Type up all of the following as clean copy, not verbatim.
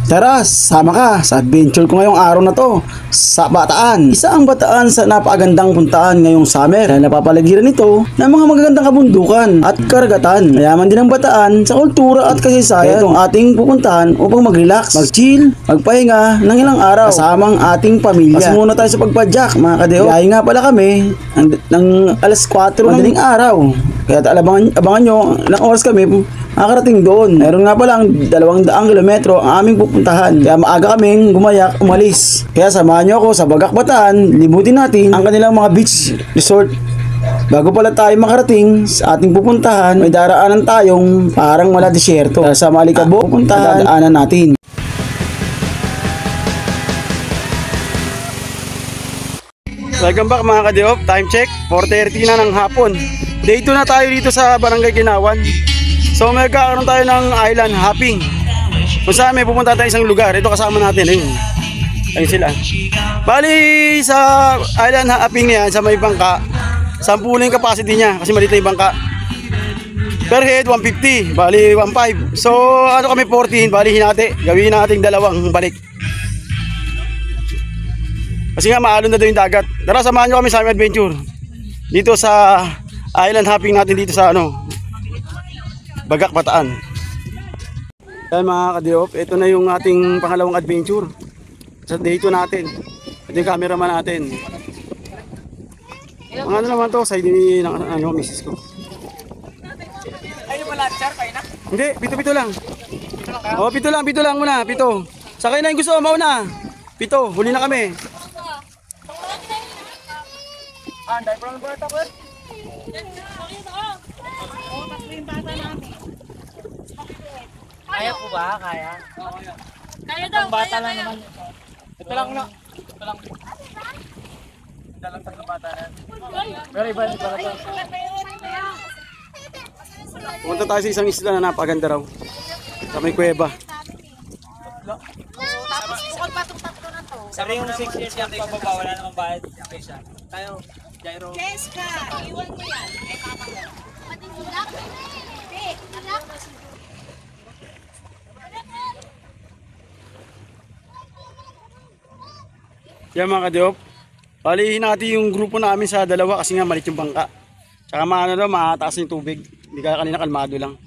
Tara, sama ka sa adventure ko ngayong araw na to sa Bataan. Isa ang Bataan sa napakagandang puntaan ngayong summer dahil napapaligiran ito ng mga magagandang kabundukan at karagatan. Mayaman din ang Bataan sa kultura at kasaysayan. Itong ating pupuntahan upang mag-relax, mag-chill, magpahinga ng ilang araw kasamang ating pamilya. Kasi muna tayo sa pagpadyak mga kadeo. Biyahe nga pala kami ng alas 4 ng madaling araw. Kaya abangan nyo, ilang oras kami makakarating doon. Meron nga palang 200 kilometro ang aming pupuntahan. Kaya maaga kaming gumayak, umalis. Kaya samahan nyo ako sa Bagak Bataan. Libutin natin ang kanilang mga beach resort. Bago pala tayo makarating sa ating pupuntahan, may daraanan tayong parang wala disyerto. Kaya sa Malikabo, pupuntahan, dadaanan natin. Welcome back mga ka-Diop. Time check, 4:30 na ng hapon. Day 2 na tayo dito sa Barangay Ginawan. So magkakaroon tayo ng island hopping. Kung saan may pupunta tayo isang lugar. Ito kasama natin. Ayun sila. Bali sa island hopping niya sa may bangka, 10 na yung capacity niya kasi maliit na yung bangka. Per head 150, bali 1.5. So ano kami 14, bali hinati. Gawin nating dalawang balik. Kasi nga maalon na daw yung dagat. Tara samahan nyo kami sa aming adventure dito sa island hopping natin dito sa Bagak Bataan. Kaya mga ka-Diop, ito na yung ating pangalawang adventure sa day 2 natin. Ito yung cameraman natin. Mga ano naman to, side ni misis ko. Ay, wala char kayo na? Hindi, pito lang. Oh, pito lang muna, pito. Sakay na yung gusto, mauna. Pito, huli na kami. Anday pa lang ba ito, Bert? Kaya po ba? Kaya? Kaya daw, bata lang naman. Ito lang na. Ito lang. Ito lang tatlong bata na. Pero iba hindi pala ito. Pumunta tayo sa isang isla na napaganda raw. Sa may kuweba. Tapos bukod pa itong tatlo na to. Sabi yung 6 years yung pababa, wala namang bayad. Okay siya. Tayo, gyro. Jessica, iwan mo yan. Eh, papa mo. Matindulak. Tulak. Yan mga ka-Diop. Palihin natin yung grupo namin sa dalawa kasi nga malit yung bangka. Tsaka mataas yung tubig. Hindi kaya kanina kalmado lang.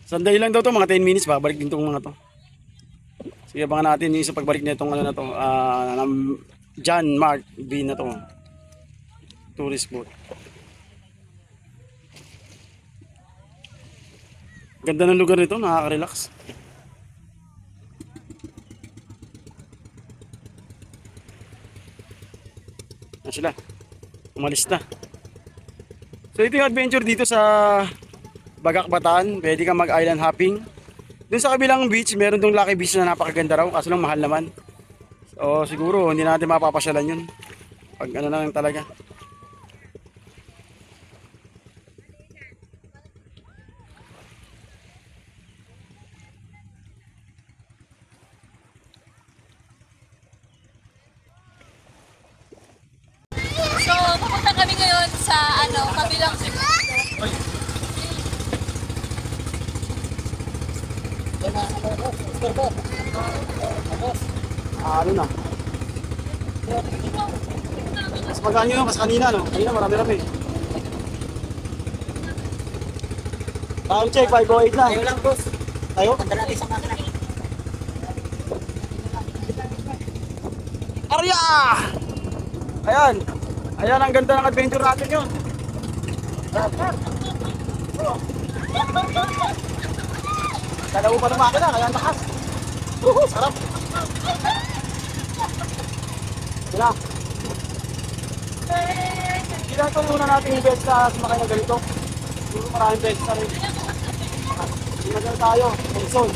Sanday lang daw to, mga 10 minutes babalik din tong mga to. Sige, abangan natin yung sa pagbalik na itong na to. John Mark B na to. Tourist boat. Ganda ng lugar nito, nakaka-relax. Yan sila. Umalis na. So ito yung adventure dito sa Bagak Bataan. Pwede ka mag-island hopping. Doon sa kabilang beach, meron dong Lucky Beach na napakaganda raw. Kaso lang mahal naman. So siguro hindi natin mapapasyalan yun. Pag ano lang talaga. So, pupunta kami ngayon sa kabilang Ano na? Mas magkano yun? Mas kanina no? Kanina marami-rami. Time check, 5:08 na. Tayo lang, boss. Tayo? Tanda natin sa makina. Arya! Ayan! Ayan ang ganda ng adventure natin yun. Dalawa pa ng makina, kaya ang takas. Sarap! Sila! Ilan ito muna natin yung best sa sumakay na ganito. Siguro maraming best na rin. Sinagal tayo, Nelson.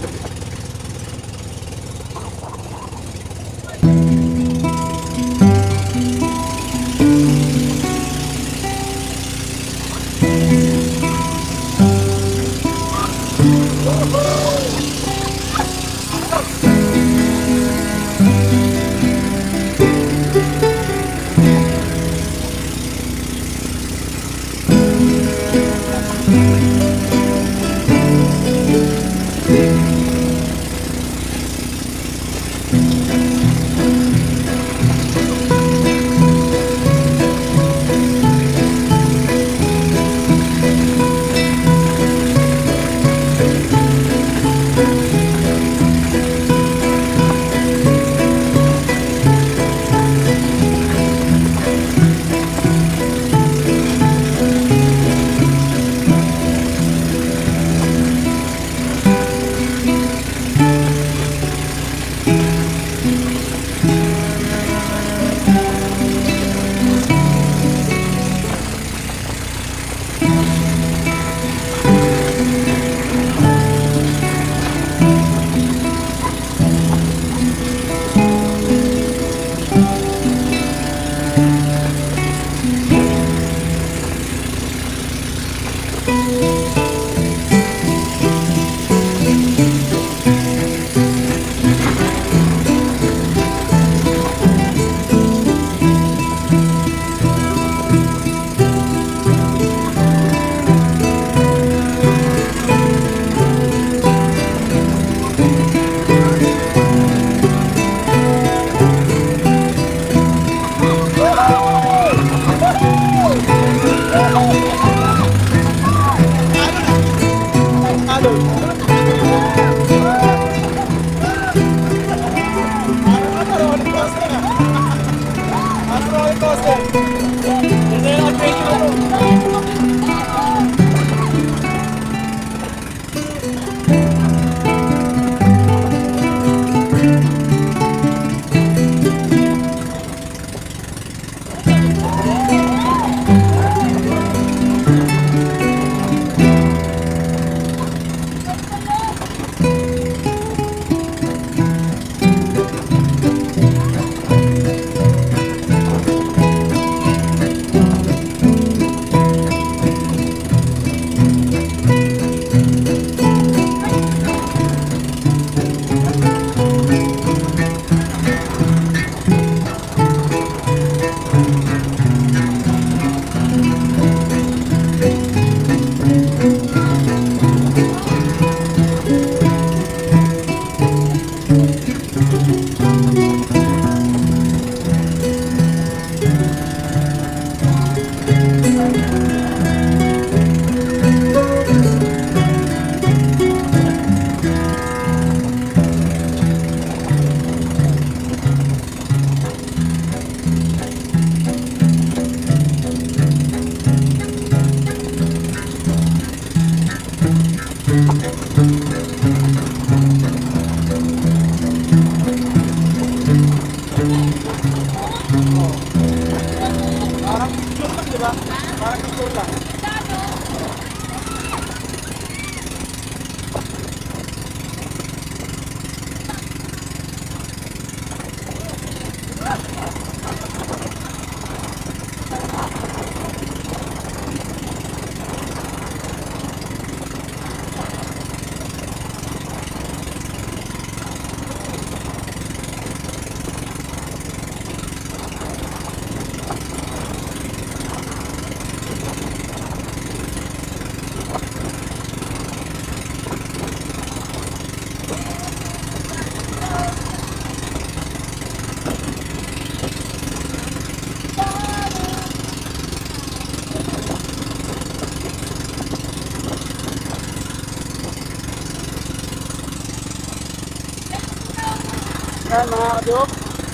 Ayan mga kadiyok.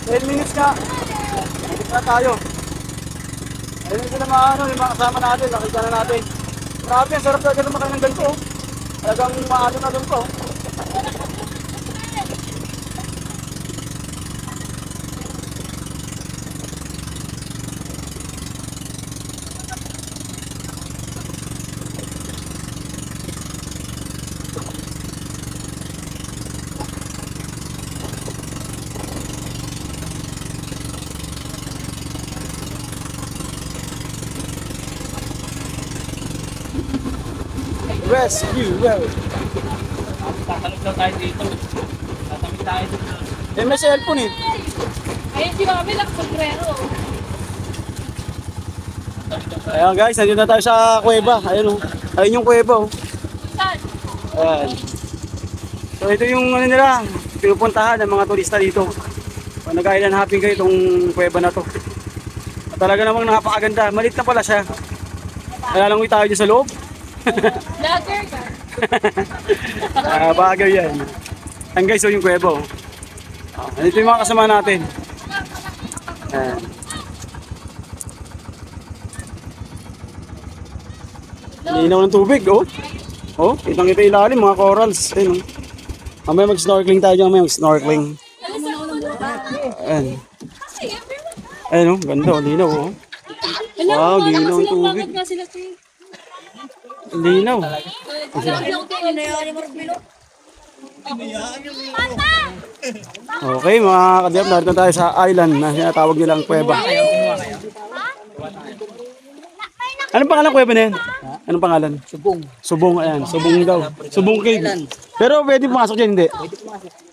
10 minutes nga. Minutes na tayo. Ayun sila mga ano, yung mga kasama natin, nakita na natin. Grabe, ang sarap talaga lumakain ng ganito. Talagang maano na doon ko. Rescue well. Tatalog daw tayo dito. Tatamig tayo dito. Eh, may cellphone eh. Ayun si Mami lang sombrero. Ayan guys, nandito na tayo sa kuweba. Ayun oh. Ayun yung kuweba oh. Saan? Ayan. So ito yung ano nila, pinupuntahan ng mga turista dito. Pag nag-island hopping kayo itong kuweba na to. At talaga namang napakaganda. Malit na pala siya. Kaya lang tayo dyan sa loob. Vlogger ka. Bagay yan. Ayan guys, so yung kuweba oh. Nandito yung mga kasama natin. Ayan. Linaw ng tubig, oh. Oh, kitang-kita ilalim, mga corals. Ayun, oh. Mamaya mag-snorkeling tayo dyan, mamaya mag-snorkeling. Ayan. Ayun, oh, ganda, oh, linaw, oh. Wow, linaw ng tubig. Bakit nga sila kayo? Linaw. Okay, mga kadiyap, narito tayo sa island na sinatawag nilang kuweba. Anong pangalan kuweba na yan? Anong pangalan? Subong. Subong, ayan. Subong daw. Subong cave. Pero pwede pumasok dyan, hindi?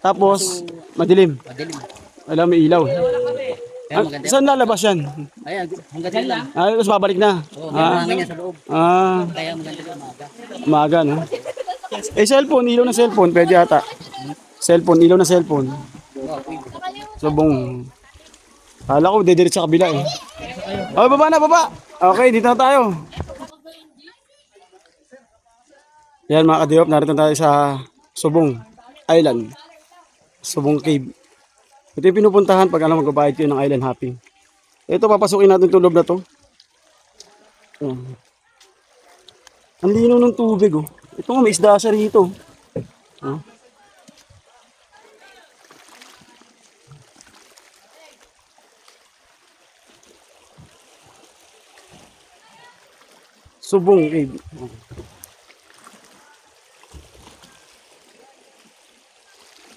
Tapos, madilim. Alam, may ilaw. Saan lalabas yan? Ayan, hanggang dyan lang. Tapos babalik na. Ganyan sa loob. Kaya maganda yung Umaga, umaga. no? Eh, cellphone, ilaw ng cellphone, pwede ata. Cellphone, ilaw ng cellphone. Subong. Kala ko, dediretso sa kabila eh. Oh, baba na, baba! Okay, dito na tayo. Yan mga kadiyop, narito tayo sa Subong Island. Subong Cave. Ito yung pinupuntahan pag alam magbabayad kayo ng island hopping. Ito, papasukin natin itong loob na to. Ang linaw ng tubig oh. Ito nga, may isda siya rito. Oh. Subong Cave.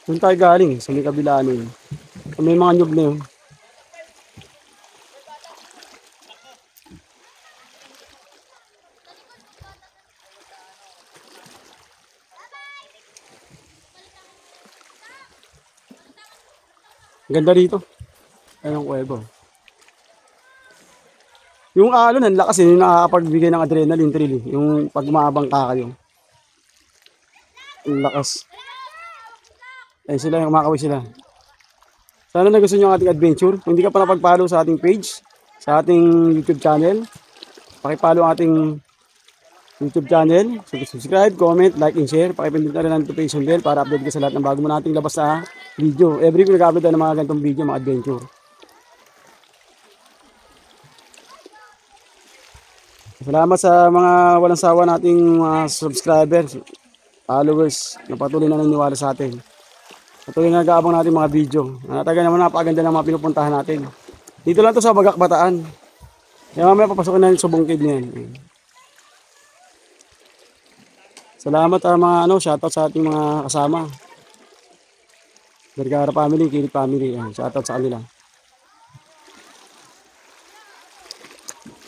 Doon tayo galing, sa may kabilaan yun. May mga nyug na yun. Ganda rito. Ayun ang kuweba. Yung alon, ang lakas yun, yung nakakapagbigay ng adrenaline thrill. Yung pag maabang ka kayo. Ang lakas. Ayun sila, kumakawin sila. Sana nagustuhan nyo ang ating adventure. Kung hindi ka pa napag-follow sa ating page, sa ating YouTube channel, pakipollow ang ating YouTube channel. Subscribe, comment, like, and share. Pakipindot na rin ang notification bell para update ka sa lahat ng bago mo nating labas na video. Every week nag-upload tayo ng mga ganitong video, mga adventure. Salamat sa mga walang sawa nating mga subscribers, followers na patuloy na naniniwala sa atin. Patuloy na nag-aabang natin mga video. Natagal naman napakaganda ng mga pinupuntahan natin. Dito lang to sa Bagak Bataan. Kaya mamaya papasukin na yung Subong Cave niyan. Salamat mga shoutout sa ating mga kasama. Vergara family, Kilit family. Shoutout sa kanila.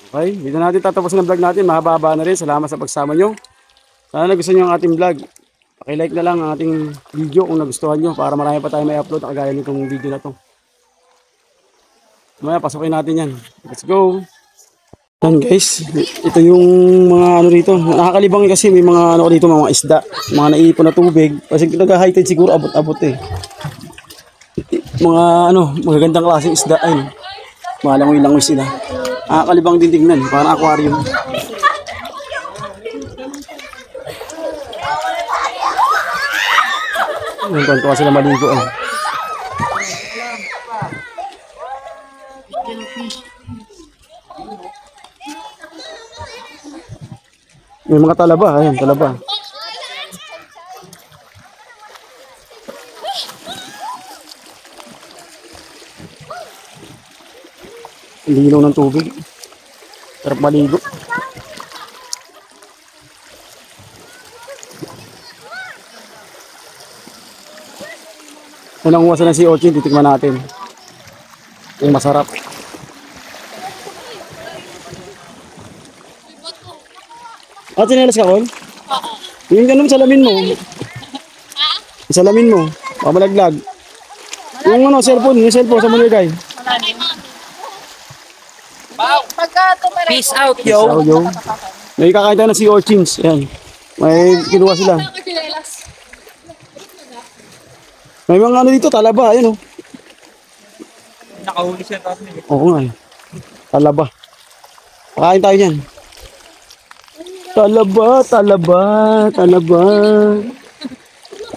Okay, dito natin tatapusin ang vlog natin. Mahaba na rin. Salamat sa pagsama nyo. Sana nagustuhan nyo ang ating vlog. Paki-like na lang ang ating video kung nagustuhan nyo para marami pa tayo may upload na kagaya nitong video na to. Mamaya pasukin natin yan. Let's go! Yan guys, ito yung mga ano rito. Nakakalibang kasi may mga ano dito, mga isda. Mga naiipon na tubig. Kasi nag-high tide siguro abot-abot eh. Mga ano, magagandang klaseng isda. Ayun. Mga langoy-langoy sila. Nakakalibang din tignan. Parang aquarium. Tuwan-tuwa sila maligo. May mga talaba, ayan, talaba. Linaw ng tubig. Sarap maligo. Unang uwasan ng sea urchin, titikman natin. Yung masarap. Ah, tsinelas ka, Col? Oo. Yung ganun, salamin mo. Salamin mo. Pamalaglag. Yung ano, cellphone sa maligay. Peace out, Yo. Yo. May kakain tayo ng sea urchins. Ayan. May kinuha sila. May mga ano dito, talaba. Ayan o. Nakahuli siya tapos. Oo nga eh. Talaba. Pakain tayo yan. Talaba, talaba, talaba.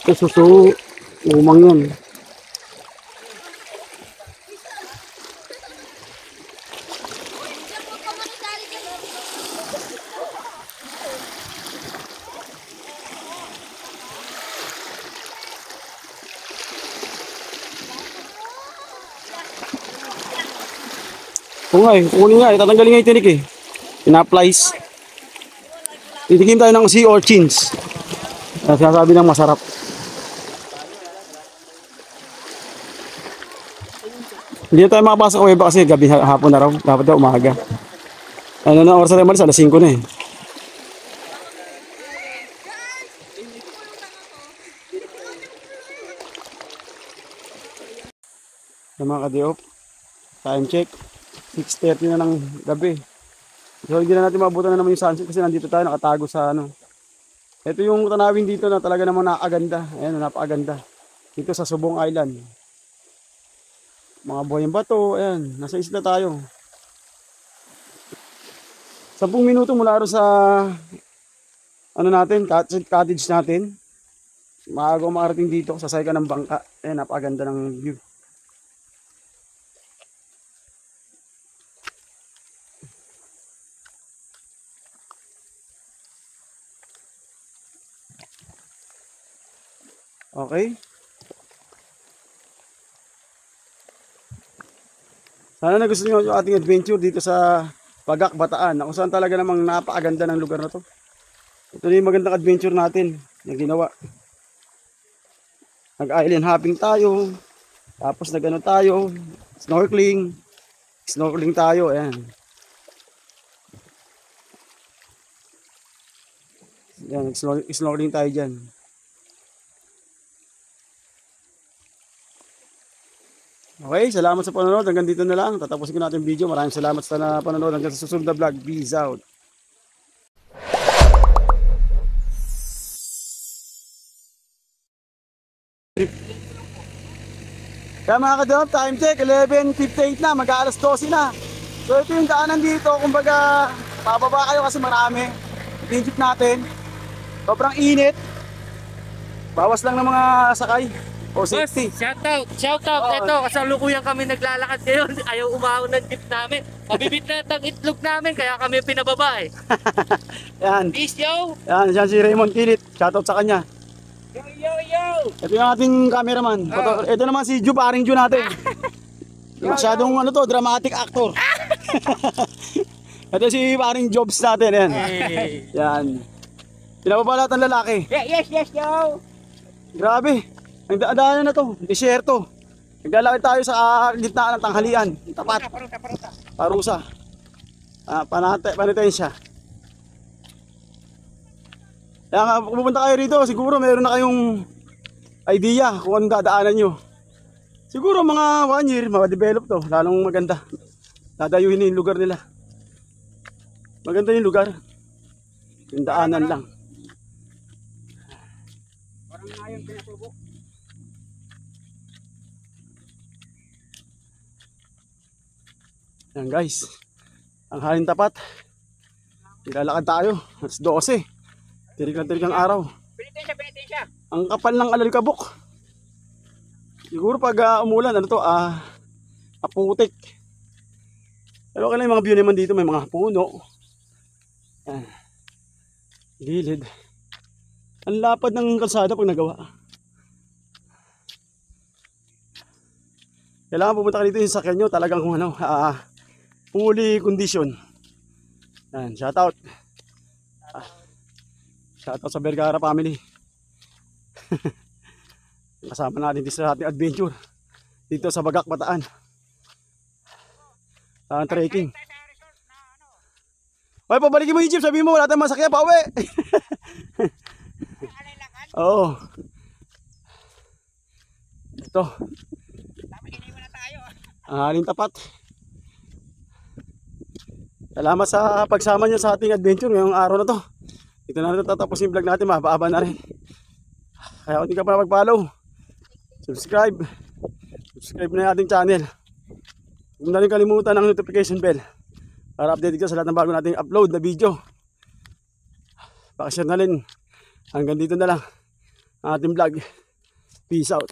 Ito suso. Umang yan. Oo nga eh, kukunin nga eh, tatanggalin nga yung tinik eh. Ina-plies. Titikim tayo ng sea urchins. Sinasabi ng masarap. Hindi na tayo makapasok sa kuweba kasi gabi hapon na raw. Dapat daw umaga. Ano na oras na tayo malis? Alas 5 na eh. Yung mga ka-diop. Time check. 6:30 na ng gabi. So hindi na natin mabutan na naman yung sunset kasi nandito tayo nakatago sa ano. Ito yung tanawin dito na talaga namang nakaganda. Ayan, napakaganda. Dito sa Subong Island. Mga buhayang bato, ayan, nasa isla tayo. 10 minuto mula ro sa ano natin, cottage natin. Maaga makarating dito, sasay ka ng bangka. Ayan, napakaganda ng view. Okay. Sana nagustuhan niyo yung ating adventure dito sa Pagak, Bataan. Kung saan talaga namang napakaganda ng lugar na to. Ito na yung magandang adventure natin na ginawa. Nag-island hopping tayo. Tapos nag-ano tayo. Snorkeling. Snorkeling tayo. Ayan. Ayan, snorkeling tayo dyan. Okay, salamat sa panonood. Hanggang dito na lang. Tatapusin ko natin yung video. Maraming salamat sa panonood. Hanggang sa susunod na vlog. Peace out. Kaya mga kadam, time check. 11:58 na. Mag-aalas 12 na. So ito yung daanan dito. Kumbaga, pababa kayo kasi marami. Jeep natin. Sobrang init. Bawas lang ng mga sakay. O safety. Shoutout. Ito, kasalukuyan kami naglalakad ngayon. Ayaw umahon ng jeep namin. Mabibit na ang itlog namin, kaya kami pinababa eh. Yan. Peace, yo! Yan, yan si Raymond Kilit. Shoutout sa kanya. Yo! Ito yung ating cameraman. Ito naman si Ju, paring Ju natin. Masyadong ano to, dramatic actor. Ito si paring Jobs natin. Yan. Hey. Yan. Pinababa lahat ng lalaki. Yes, yo! Grabe. Ang daanan na to, disyerto. Naglalakad tayo sa gitna ng tanghalian. Tapat. Parusa. Panitensya. Kaya nga, kung pupunta kayo rito, siguro meron na kayong idea kung anong dadaanan nyo. Siguro mga 1 year, makadevelop to. Lalong maganda. Dadayuhin yung lugar nila. Maganda yung lugar. Yung daanan lang. Parang ngayon pinatubo. Yan guys, ang halin tapat. Nilalakad tayo, alas 12. Tirik ang araw. Pinitensya. Ang kapal ng alalkabok. Siguro pag umulan, ano to, aputik. Pero okay lang yung mga view naman dito, may mga puno. Yan. Gilid. Ang lapad ng kalsada pag nagawa. Kailangan pumunta ka dito yung sakyan nyo. Talagang kung ano, fully condition. Yan, shoutout. Shoutout sa Vergara family. Kasama natin dito sa ating adventure. Dito sa Bagak, Bataan. Trekking. Hoy, pabalikin mo yung jeep. Sabihin mo, wala tayong masakyan. Pauwi. Oo. Ito. Ang haling tapat. Salamat sa pagsama nyo sa ating adventure ngayong araw na to. Ito na rin tatapos yung vlog natin. Mahaba na rin. Kaya kung hindi ka pa na mag-follow, subscribe na yung ating channel. Huwag na rin kalimutan ang notification bell para update ka sa lahat ng bago nating upload na video. Pakishare na rin. Hanggang dito na lang ang ating vlog. Peace out.